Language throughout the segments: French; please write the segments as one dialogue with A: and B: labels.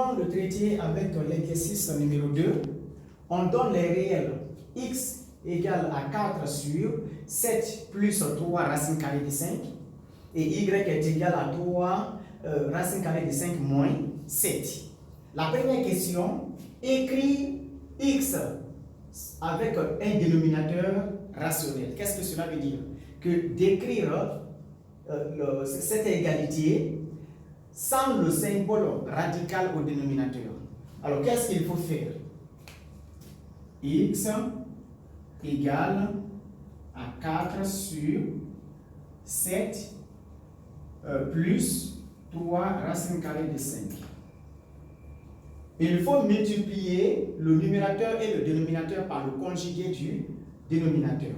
A: allons le traiter avec l'exercice numéro 2. On donne les réels x égale à 4 sur 7 plus 3 racine carrée de 5 et y est égal à 3 racine carrée de 5 moins 7. La première question, écrit x avec un dénominateur rationnel. Qu'est-ce que cela veut dire? Que d'écrire cette égalité sans le symbole radical au dénominateur. Alors, qu'est-ce qu'il faut faire? X égale à 4 sur 7 plus 3 racine carrée de 5. Il faut multiplier le numérateur et le dénominateur par le conjugué du dénominateur.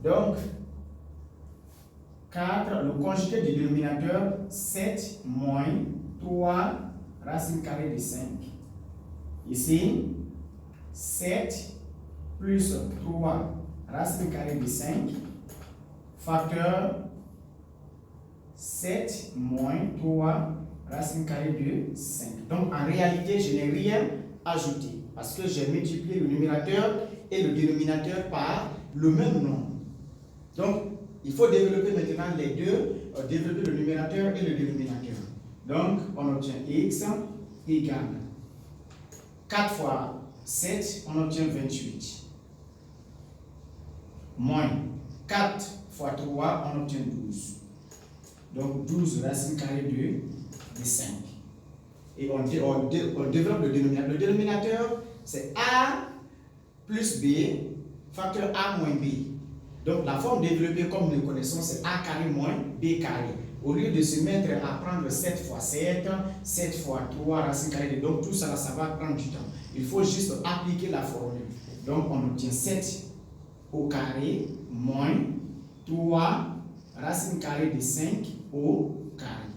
A: Donc, 4, le conjugué du dénominateur, 7 moins 3 racine carrée de 5. Ici, 7 plus 3 racine carrée de 5, facteur 7 moins 3 racine carrée de 5. Donc, en réalité, je n'ai rien ajouté parce que j'ai multiplié le numérateur et le dénominateur par le même nombre. Donc, il faut développer maintenant les deux, développer le numérateur et le dénominateur. Donc, on obtient x égale 4 fois 7, on obtient 28. Moins 4 fois 3, on obtient 12. Donc, 12 racine carrée de 5. Et on développe le dénominateur. Le dénominateur, c'est a plus b, facteur a moins b. Donc, la forme développée, comme nous le connaissons, c'est a carré moins b carré. Au lieu de se mettre à prendre 7 fois 7, 7 fois 3 racine carrée de... Donc, tout ça, ça va prendre du temps. Il faut juste appliquer la formule. Donc, on obtient 7 au carré moins 3 racine carrée de 5 au carré.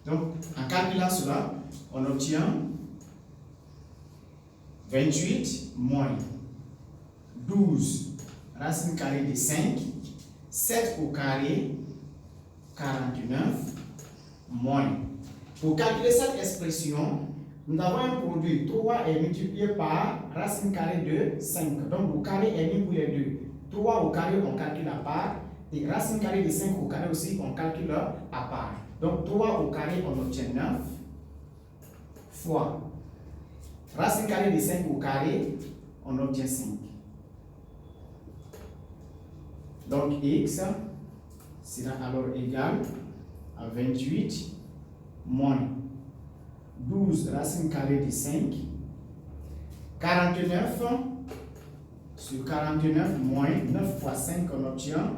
A: Donc, en calculant cela, on obtient 28 moins 12 racine carrée de 5, 7 au carré, 49, moins. Pour calculer cette expression, nous avons un produit. 3 est multiplié par racine carrée de 5. Donc, le carré est mis pour les deux. 3 au carré, on calcule à part. Et racine carrée de 5 au carré aussi, on calcule à part. Donc, 3 au carré, on obtient 9 fois racine carrée de 5 au carré, on obtient 5. Donc, x sera alors égal à 28 moins 12 racine carrée de 5, 49 sur 49 moins 9 fois 5, on obtient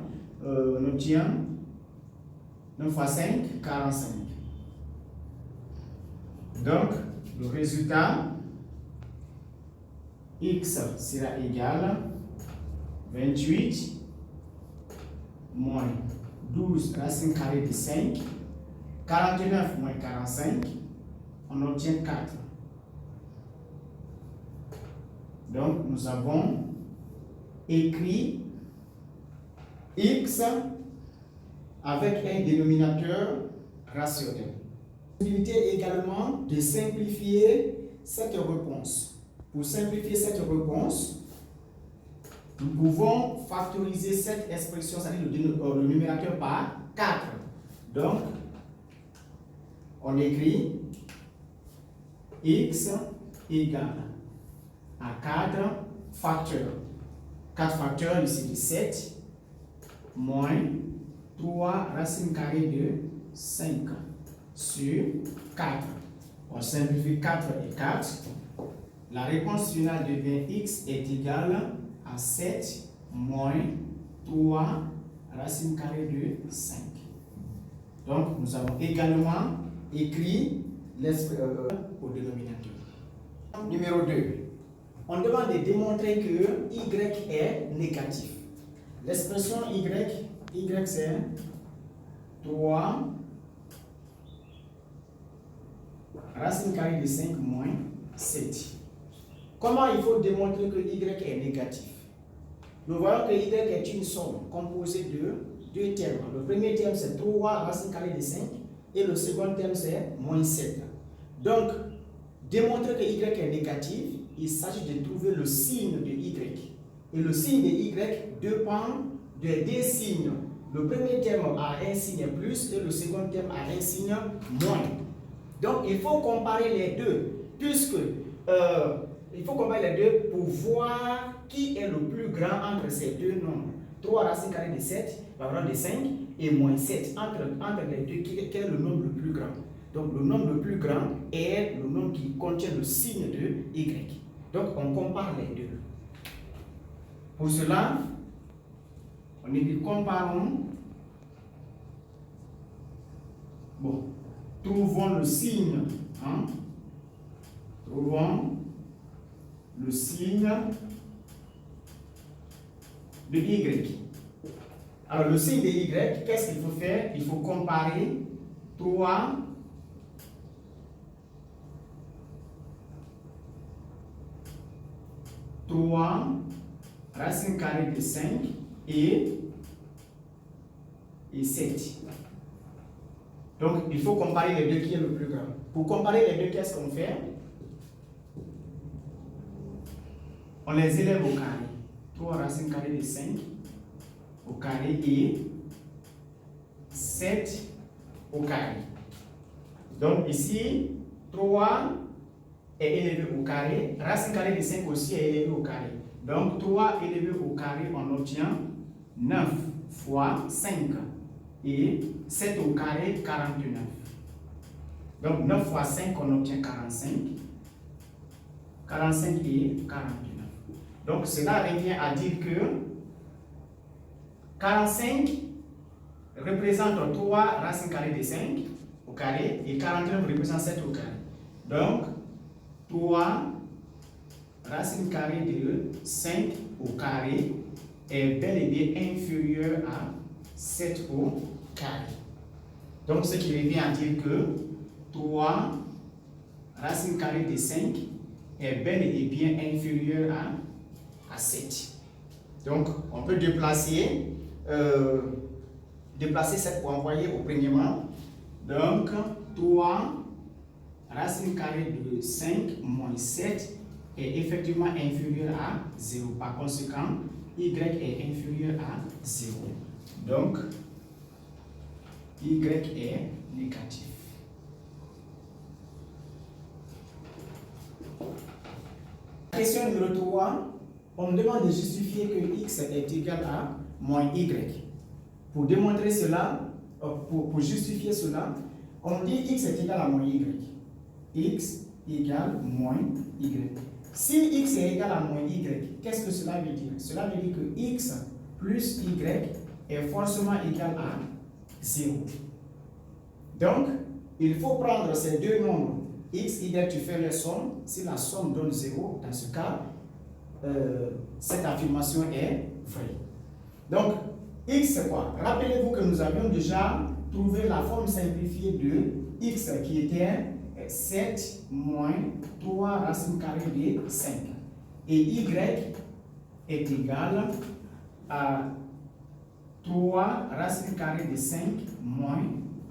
A: 9 fois 5, 45. Donc, le résultat, x sera égal à 28 moins 12 racine carrée de 5, 49 moins 45, on obtient 4. Donc, nous avons écrit x avec un dénominateur rationnel. Possibilité également de simplifier cette réponse. Pour simplifier cette réponse, nous pouvons factoriser cette expression, c'est-à-dire le numérateur par 4. Donc, on écrit x égale à 4 facteurs. 4 facteurs ici de 7 moins 3 racine carrée de 5 sur 4. On simplifie 4 et 4. La réponse finale devient x est égale à 7 moins 3 racine carrée de 5. Donc, nous avons également écrit au dénominateur. Numéro 2. On demande de démontrer que y est négatif. L'expression y c'est 3 racine carrée de 5 moins 7. Comment il faut démontrer que y est négatif? Nous voyons que y est une somme composée de deux termes. Le premier terme c'est 3 racine carrée de 5 et le second terme c'est moins 7. Donc, démontrer que y est négatif, il s'agit de trouver le signe de y. Et le signe de y dépend de deux signes. Le premier terme a un signe plus et le second terme a un signe moins. Donc, il faut comparer les deux, puisque il faut comparer les deux pour voir qui est le plus grand entre ces deux nombres. 3 racine carrée de 7, par exemple de 5, et moins 7. Entre les deux, quel est le nombre le plus grand? Donc, le nombre le plus grand est le nombre qui contient le signe de y. Donc, on compare les deux. Pour cela, on écrit comparons. Bon, trouvons le signe. Hein? Trouvons le signe de y. Alors, le signe de y, qu'est-ce qu'il faut faire? Il faut comparer 3 racine carrée de 5 et 7. Donc, il faut comparer les deux qui est le plus grand. Pour comparer les deux, qu'est-ce qu'on fait? On les élève au carré. 3 racine carrée de 5 au carré et 7 au carré. Donc, ici, 3 est élevé au carré. Racine carrée de 5 aussi est élevé au carré. Donc, 3 élevé au carré, on obtient 9 fois 5. Et 7 au carré, 49. Donc, 9 fois 5, on obtient 45. 45 et 49. Donc, cela revient à dire que 45 représente 3 racines carrées de 5 au carré et 49 représente 7 au carré. Donc, 3 racine carrée de 5 au carré est bel et bien inférieur à 7 au carré. Donc, ce qui revient à dire que 3 racine carrée de 5 est bel et bien inférieur à 7. Donc, on peut déplacer 7 pour envoyer au premièrement. Donc, 3 racine carrée de 5 moins 7 est effectivement inférieur à 0. Par conséquent, y est inférieur à 0. Donc, y est négatif. Question numéro 3. On me demande de justifier que x est égal à moins y. Pour démontrer cela, pour justifier cela, on dit x est égal à moins y. X égale moins y. Si x est égal à moins y, qu'est-ce que cela veut dire? Cela veut dire que x plus y est forcément égal à 0. Donc, il faut prendre ces deux nombres, x, y, tu fais les sommes. Si la somme donne 0, dans ce cas, cette affirmation est vraie. Donc, x c'est quoi? Rappelez-vous que nous avions déjà trouvé la forme simplifiée de x qui était 7 moins 3 racine carrée de 5. Et y est égal à 3 racine carrée de 5 moins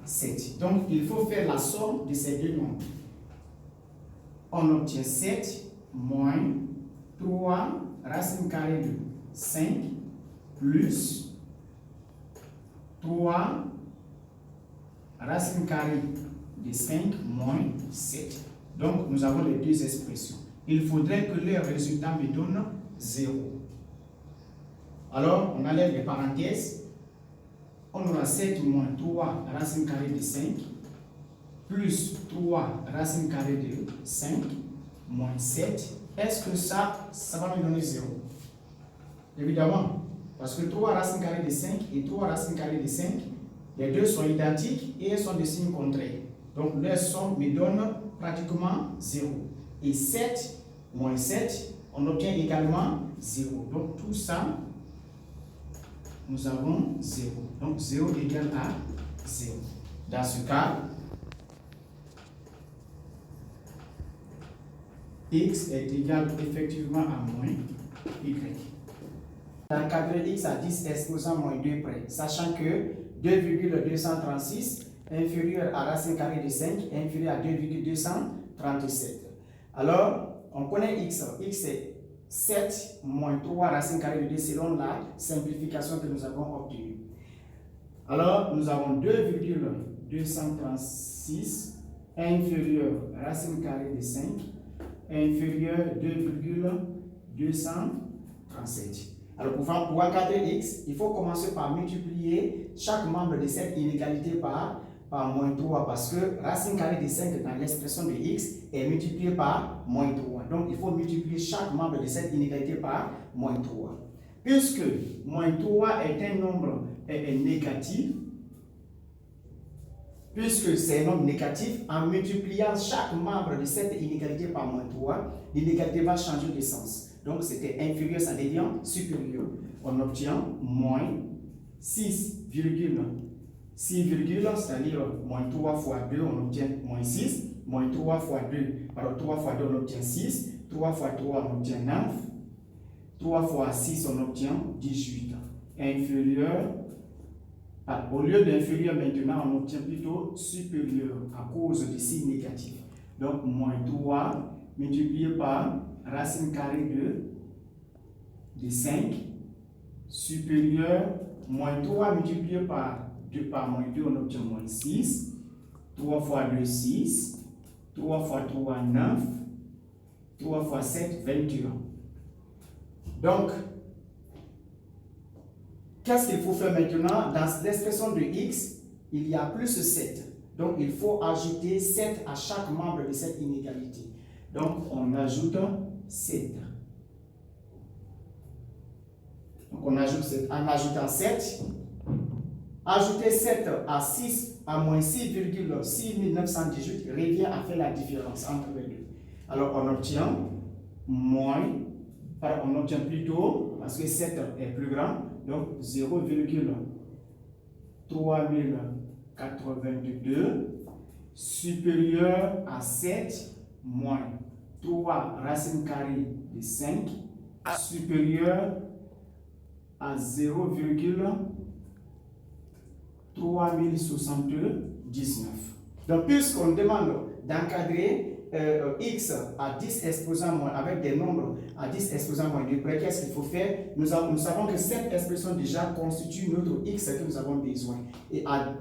A: 7. Donc, il faut faire la somme de ces deux nombres. On obtient 7 moins 3 racine carrée de 5 plus 3 racine carrée de 5 moins 7. Donc, nous avons les deux expressions. Il faudrait que leur résultat me donne 0. Alors, on enlève les parenthèses. On aura 7 moins 3 racine carrée de 5 plus 3 racine carrée de 5 moins 7. Est-ce que ça va me donner 0? Évidemment, parce que 3 racine carrée de 5 et 3 racine carrée de 5, les deux sont identiques et elles sont de signes contraires. Donc, leur somme me donne pratiquement 0. Et 7 moins 7, on obtient également 0. Donc, tout ça, nous avons 0. Donc, 0 égale à 0. Dans ce cas, x est égal effectivement à moins y. D'encadrer x à 10 exposant moins 2 près, sachant que 2,236 inférieur à racine carrée de 5 inférieur à 2,237. Alors, on connaît x. X est 7 moins 3 racine carrée de 2 selon la simplification que nous avons obtenue. Alors, nous avons 2,236 inférieur racine carrée de 5 inférieur 2,237. Alors, pour pouvoir calculer x, il faut commencer par multiplier chaque membre de cette inégalité par moins 3 parce que racine carrée de 5 dans l'expression de x est multipliée par moins 3. Donc, il faut multiplier chaque membre de cette inégalité par moins 3. Puisque moins 3 est un nombre négatif, puisque c'est un nombre négatif, en multipliant chaque membre de cette inégalité par moins 3, l'inégalité va changer de sens. Donc, c'était inférieur, ça devient supérieur. On obtient moins 6, c'est-à-dire moins 3 fois 2, on obtient moins 6. Moins 3 fois 2, alors 3 fois 2, on obtient 6. 3 fois 3, on obtient 9. 3 fois 6, on obtient 18. Inférieur, au lieu d'inférieur maintenant, on obtient plutôt supérieur à cause du signe négatif. Donc, moins 3 multiplié par racine carrée de 5 supérieur, moins 3 multiplié par 2 par moins 2, on obtient moins 6. 3 fois 2, 6. 3 fois 3, 9. 3 fois 7, 21. Donc, qu'est-ce qu'il faut faire maintenant? Dans l'expression de x, il y a plus 7. Donc, il faut ajouter 7 à chaque membre de cette inégalité. Donc, on ajoute 7. Donc, on ajoute 7. En ajoutant 7, ajouter 7 à 6, à moins 6,6918 revient à faire la différence entre les deux. Alors, on obtient plutôt, parce que 7 est plus grand, donc 0,3082 supérieur à 7 moins 3 racine carrée de 5 supérieur à 0,3079. Donc, puisqu'on demande d'encadrer x à 10 exposants moins avec des nombres à 10 exposants moins 2 près, qu'est-ce qu'il faut faire? Nous savons que cette expression déjà constitue notre x que nous avons besoin. Et à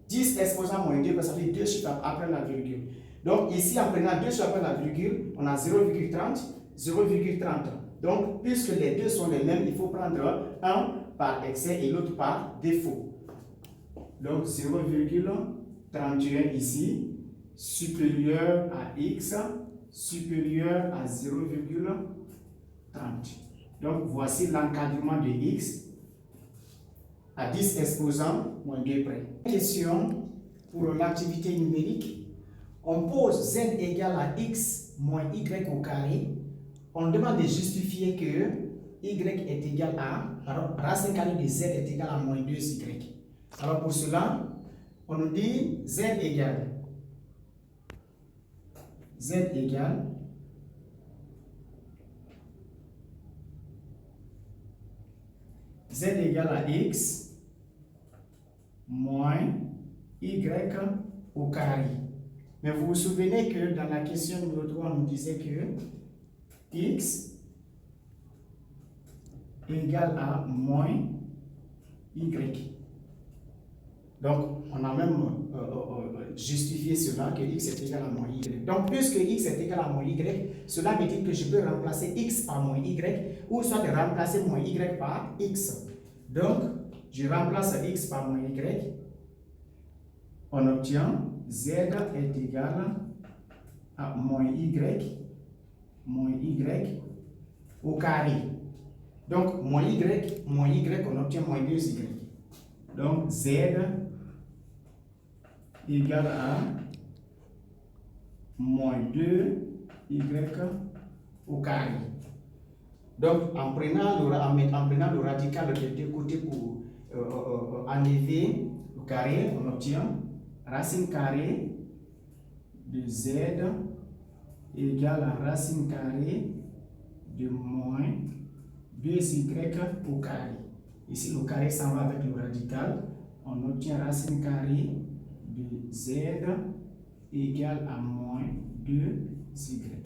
A: 10 exposants moins 2, ça fait 2 chiffres après la virgule. Donc ici, en prenant 2 chiffres après la virgule, on a 0,30, 0,30. Donc, puisque les deux sont les mêmes, il faut prendre un par excès et l'autre par défaut. Donc 0,31 ici, supérieur à x, supérieur à 0,30. Donc, voici l'encadrement de x à 10 exposants moins 2 près. Question pour l'activité numérique. On pose z égale à x moins y au carré. On demande de justifier que y est égal à, alors racine carrée de z est égal à moins 2y. Alors pour cela, on nous dit z égale à x moins y au carré. Mais vous vous souvenez que dans la question numéro 3, on nous disait que x égale à moins y. Donc, on a même justifié cela, que x est égal à moins y. Donc, puisque x est égal à moins y, cela veut dire que je peux remplacer x par moins y, ou soit de remplacer moins y par x. Donc, je remplace x par moins y. On obtient z est égal à moins y au carré. Donc, moins y, on obtient moins 2y. Donc, z égale à moins 2y au carré. Donc, en prenant le radical des deux côtés pour enlever le carré, on obtient racine carrée de z égale à racine carrée de moins 2y au carré. Ici, le carré s'en va avec le radical. On obtient racine carrée de z égale à moins 2y.